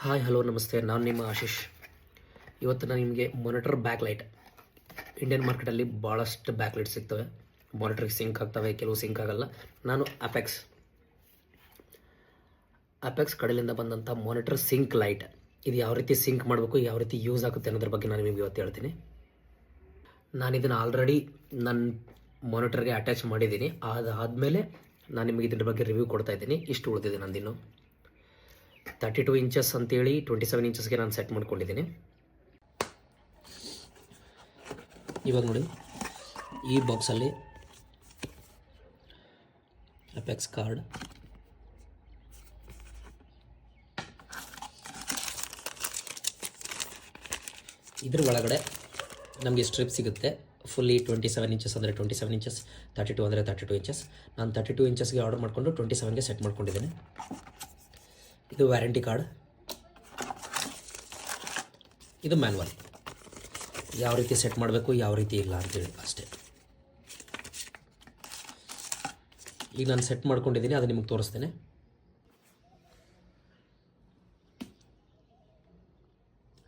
Hi hello ನಮಸ್ತೆ, ನಾನು ನಿಮ್ಮ ಆಶೀಶ್. ಇವತ್ತು ನಾನು ನಿಮಗೆ ಮಾನಿಟರ್ ಬ್ಯಾಕ್ ಲೈಟ್. ಇಂಡಿಯನ್ ಮಾರ್ಕೆಟಲ್ಲಿ ಭಾಳಷ್ಟು ಬ್ಯಾಕ್ ಲೈಟ್ ಸಿಗ್ತವೆ. ಮಾನಿಟರ್ಗೆ ಸಿಂಕ್ ಆಗ್ತವೆ, ಕೆಲವು ಸಿಂಕ್ ಆಗಲ್ಲ. ನಾನು ಅಪೆಕ್ಸ್ ಕಡೆಯಿಂದ ಬಂದಂಥ ಮಾನಿಟರ್ ಸಿಂಕ್ ಲೈಟ್, ಇದು ಯಾವ ರೀತಿ ಸಿಂಕ್ ಮಾಡಬೇಕು, ಯಾವ ರೀತಿ ಯೂಸ್ ಆಗುತ್ತೆ ಅನ್ನೋದ್ರ ಬಗ್ಗೆ ನಾನು ನಿಮಗೆ ಇವತ್ತು ಹೇಳ್ತೀನಿ. ನಾನು ಇದನ್ನು ಆಲ್ರೆಡಿ ನನ್ನ ಮಾನಿಟರ್ಗೆ ಅಟ್ಯಾಚ್ ಮಾಡಿದ್ದೀನಿ. ಅದಾದಮೇಲೆ ನಾನು ನಿಮಗೆ ಇದ್ರ ಬಗ್ಗೆ ರಿವ್ಯೂ ಕೊಡ್ತಾ ಇದ್ದೀನಿ. ಇಷ್ಟು ಉಳಿದಿದೆ ನಂದಿನ್ನು. 32 ಇಂಚಸ್ ಅಂತೇಳಿ 27 ಇಂಚಸ್ಗೆ ನಾನು ಸೆಟ್ ಮಾಡ್ಕೊಂಡಿದ್ದೀನಿ. ಇವಾಗ ನೋಡಿ, ಈ ಬಾಕ್ಸಲ್ಲಿ ಅಪೆಕ್ಸ್ ಕಾರ್ಡ್, ಇದ್ರ ಒಳಗಡೆ ನಮಗೆ ಸ್ಟ್ರಿಪ್ ಸಿಗುತ್ತೆ. ಫುಲ್ಲಿ 27 ಇಂಚಸ್ ಅಂದರೆ 27 ಇಂಚಸ್, 32 ಅಂದರೆ 32 ಇಂಚಸ್. ನಾನು 32 ಇಂಚಸ್ಗೆ ಆರ್ಡರ್ ಮಾಡಿಕೊಂಡು 27ಗೆ ಸೆಟ್ ಮಾಡ್ಕೊಂಡಿದ್ದೀನಿ. ಇದು ವ್ಯಾರಂಟಿ ಕಾರ್ಡ್, ಇದು ಮ್ಯಾನ್ಯಲ್, ಯಾವ ರೀತಿ ಸೆಟ್ ಮಾಡಬೇಕು, ಯಾವ ರೀತಿ ಇಲ್ಲ ಅಂತೇಳಿ ಅಷ್ಟೇ. ಈಗ ನಾನು ಸೆಟ್ ಮಾಡ್ಕೊಂಡಿದ್ದೀನಿ, ಅದು ನಿಮಗೆ ತೋರಿಸ್ತೇನೆ.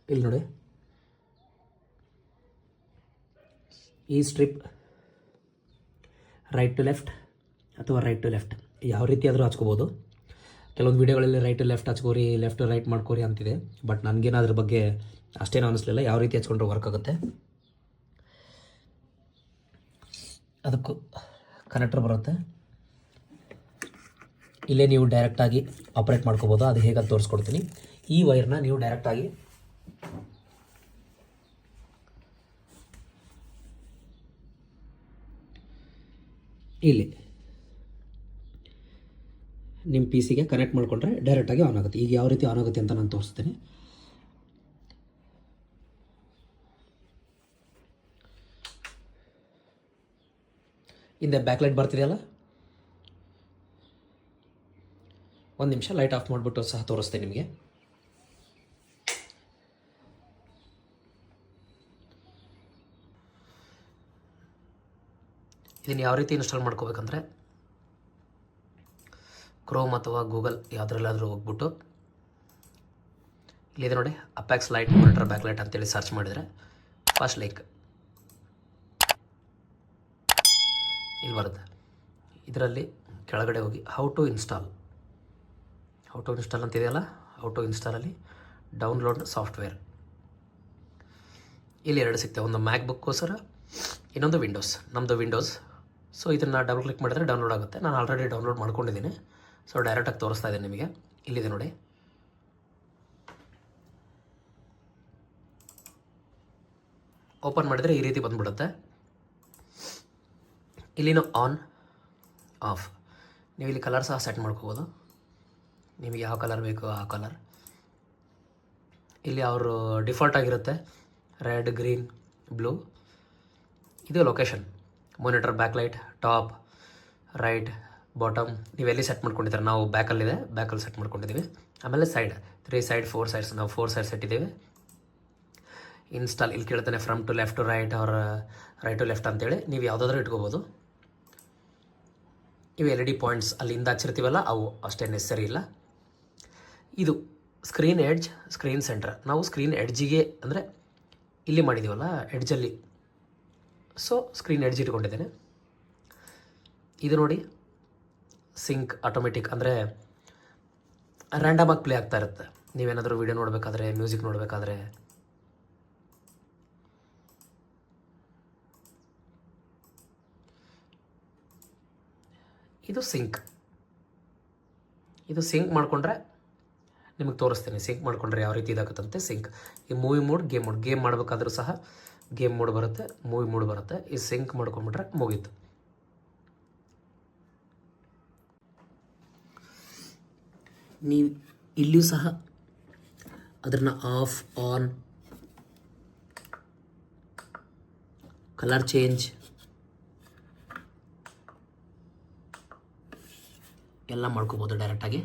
ಇಲ್ಲಿ ನೋಡಿ, ಈ ಸ್ಟ್ರಿಪ್ ರೈಟ್ ಟು ಲೆಫ್ಟ್ ಅಥವಾ ರೈಟ್ ಟು ಲೆಫ್ಟ್ ಯಾವ ರೀತಿ ಆದರೂ ಹಚ್ಕೋಬೋದು. ಕೆಲವೊಂದು ವೀಡಿಯೋಗಳಲ್ಲಿ ರೈಟ್ ಟು ಲೆಫ್ಟ್ ಹಚ್ಕೋರಿ, ಲೆಫ್ಟ್ ಟು ರೈಟ್ ಮಾಡ್ಕೋರಿ ಅಂತಿದೆ. ಬಟ್ ನನಗೇನು ಅದ್ರ ಬಗ್ಗೆ ಅಷ್ಟೇನು ಅನ್ನಿಸ್ಲಿಲ್ಲ. ಯಾವ ರೀತಿ ಹಚ್ಕೊಂಡ್ರೆ ವರ್ಕ್ ಆಗುತ್ತೆ. ಅದಕ್ಕೂ ಕನೆಕ್ಟರ್ ಬರುತ್ತೆ. ಇಲ್ಲೇ ನೀವು ಡೈರೆಕ್ಟಾಗಿ ಆಪ್ರೇಟ್ ಮಾಡ್ಕೋಬೋದು. ಅದು ಹೇಗೆ ತೋರಿಸ್ಕೊಡ್ತೀನಿ. ಈ ವೈರ್ನ ನೀವು ಡೈರೆಕ್ಟಾಗಿ ಇಲ್ಲಿ ನಿಮ್ಮ ಪಿ ಸಿಗೆ ಕನೆಕ್ಟ್ ಮಾಡಿಕೊಂಡ್ರೆ ಡೈರೆಕ್ಟಾಗಿ ಆನ್ ಆಗುತ್ತೆ. ಈಗ ಯಾವ ರೀತಿ ಆನ್ ಆಗುತ್ತೆ ಅಂತ ನಾನು ತೋರಿಸ್ತೀನಿ. ಹಿಂದೆ ಬ್ಯಾಕ್ಲೈಟ್ ಬರ್ತಿದೆಯಲ್ಲ, ಒಂದು ನಿಮಿಷ ಲೈಟ್ ಆಫ್ ಮಾಡಿಬಿಟ್ಟು ಸಹ ತೋರಿಸ್ತೇನೆ ನಿಮಗೆ. ಇದನ್ನು ಯಾವ ರೀತಿ ಇನ್ಸ್ಟಾಲ್ ಮಾಡ್ಕೋಬೇಕಂದ್ರೆ, ಕ್ರೋಮ್ ಅಥವಾ ಗೂಗಲ್ ಯಾವುದ್ರಲ್ಲಾದರೂ ಹೋಗ್ಬಿಟ್ಟು ಇಲ್ಲಿದೆ ನೋಡಿ, Apex light monitor back light ಅಂತೇಳಿ ಸರ್ಚ್ ಮಾಡಿದರೆ ಫಸ್ಟ್ ಲಿಂಕ್ ಇಲ್ಲಿ ಬರುತ್ತೆ. ಇದರಲ್ಲಿ ಕೆಳಗಡೆ ಹೋಗಿ ಹೌ ಟು ಇನ್ಸ್ಟಾಲ್ ಅಂತಿದೆಯಲ್ಲ, ಹೌ ಟು ಇನ್ಸ್ಟಾಲಲ್ಲಿ ಡೌನ್ಲೋಡ್ ಸಾಫ್ಟ್ವೇರ್, ಇಲ್ಲಿ ಎರಡು ಸಿಗ್ತವೆ. ಒಂದು ಮ್ಯಾಕ್ ಬುಕ್ಕೋಸ್ಕರ, ಇನ್ನೊಂದು ವಿಂಡೋಸ್. ನಮ್ಮದು ವಿಂಡೋಸ್. ಸೊ ಇದನ್ನು ಡಬಲ್ ಕ್ಲಿಕ್ ಮಾಡಿದರೆ ಡೌನ್ಲೋಡ್ ಆಗುತ್ತೆ. ನಾನು ಆಲ್ರೆಡಿ ಡೌನ್ಲೋಡ್ ಮಾಡ್ಕೊಂಡಿದ್ದೀನಿ. ಸೊ ಡೈರೆಕ್ಟಾಗಿ ತೋರಿಸ್ತಾ ಇದ್ದೀನಿ ನಿಮಗೆ. ಇಲ್ಲಿದೆ ನೋಡಿ, ಓಪನ್ ಮಾಡಿದರೆ ಈ ರೀತಿ ಬಂದ್ಬಿಡುತ್ತೆ. ಇಲ್ಲಿನೂ ಆನ್ ಆಫ್, ನೀವು ಇಲ್ಲಿ ಕಲರ್ ಸಹ ಸೆಟ್ ಮಾಡ್ಕೋಬೋದು. ನಿಮಗೆ ಯಾವ ಕಲರ್ ಬೇಕು ಆ ಕಲರ್. ಇಲ್ಲಿ ಅವರು ಡಿಫಾಲ್ಟ್ ಆಗಿರುತ್ತೆ, ರೆಡ್, ಗ್ರೀನ್, ಬ್ಲೂ. ಇದು location, monitor backlight, top, right, bottom ನೀವೆಲ್ಲಿ ಸೆಟ್ ಮಾಡ್ಕೊಂಡಿದ್ದೀರ. ನಾವು ಬ್ಯಾಕಲ್ಲಿದೆ, ಬ್ಯಾಕಲ್ಲಿ ಸೆಟ್ ಮಾಡ್ಕೊಂಡಿದ್ದೀವಿ. ಆಮೇಲೆ ಸೈಡ್ 3 ಸೈಡ್ 4 ಸೈಡ್ಸ್, ನಾವು 4 ಸೈಡ್ ಸೆಟ್ಟಿದ್ದೀವಿ. ಇನ್ಸ್ಟಾಲ್ ಇಲ್ಲಿ ಕೇಳ್ತಾನೆ from to left to right ಅವರ ರೈಟ್ ಟು ಲೆಫ್ಟ್ ಅಂತೇಳಿ ನೀವು ಯಾವುದಾದ್ರೂ ಇಟ್ಕೋಬೋದು. ಇವು LED ಪಾಯಿಂಟ್ಸ್ ಅಲ್ಲಿಂದ ಹಚ್ಚಿರ್ತೀವಲ್ಲ, ಅವು ಅಷ್ಟೇ ನೆಸರಿ ಇಲ್ಲ. ಇದು ಸ್ಕ್ರೀನ್ ಎಡ್ಜ್, ಸ್ಕ್ರೀನ್ ಸೆಂಟರ್. ನಾವು ಸ್ಕ್ರೀನ್ ಎಡ್ಜಿಗೆ ಅಂದರೆ ಇಲ್ಲಿ ಮಾಡಿದ್ದೀವಲ್ಲ ಎಡ್ಜಲ್ಲಿ, ಸೊ ಸ್ಕ್ರೀನ್ ಎಡ್ಜ್ ಇಟ್ಕೊಂಡಿದ್ದೇನೆ. ಇದು ನೋಡಿ, ಸಿಂಕ್ ಆಟೋಮೆಟಿಕ್, ಅಂದರೆ ರ್ಯಾಂಡಮಾಗಿ ಪ್ಲೇ ಆಗ್ತಾ ಇರುತ್ತೆ. ನೀವೇನಾದರೂ ವೀಡಿಯೋ ನೋಡಬೇಕಾದ್ರೆ, ಮ್ಯೂಸಿಕ್ ನೋಡಬೇಕಾದ್ರೆ. ಇದು ಸಿಂಕ್ ಮಾಡಿಕೊಂಡ್ರೆ ನಿಮಗೆ ತೋರಿಸ್ತೀನಿ. ಸಿಂಕ್ ಮಾಡಿಕೊಂಡ್ರೆ ಯಾವ ರೀತಿ ಇದಾಗುತ್ತಂತೆ ಸಿಂಕ್. ಈ ಮೂವಿ ಮೋಡ್, ಗೇಮ್ ಮಾಡಬೇಕಾದ್ರೂ ಸಹ ಗೇಮ್ ಮೋಡ್ ಬರುತ್ತೆ, ಮೂವಿ ಮೋಡ್ ಬರುತ್ತೆ. ಈ ಸಿಂಕ್ ಮಾಡ್ಕೊಂಡ್ಬಿಟ್ರೆ ಮುಗೀತು. ನೀವು ಇಲ್ಲಿಯೂ ಸಹ ಅದನ್ನು ಆಫ್, ಆನ್, ಕಲರ್ ಚೇಂಜ್ ಎಲ್ಲ ಮಾಡ್ಕೋಬೋದು ಡೈರೆಕ್ಟಾಗಿ.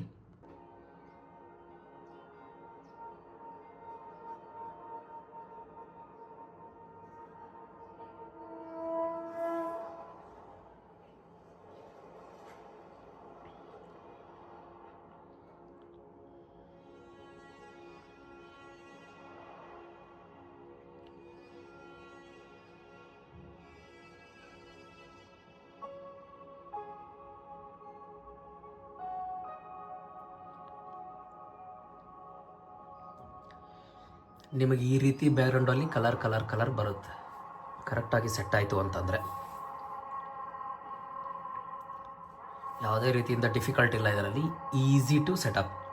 ನಿಮಗೆ ಈ ರೀತಿ ಬ್ಯಾಕ್ಗ್ರೌಂಡಲ್ಲಿ ಕಲರ್ ಬರುತ್ತೆ. ಕರೆಕ್ಟಾಗಿ ಸೆಟ್ ಆಯಿತು ಅಂತಂದರೆ ಯಾವುದೇ ರೀತಿಯಿಂದ ಡಿಫಿಕಲ್ಟ್ ಇಲ್ಲ ಇದರಲ್ಲಿ. Easy to setup.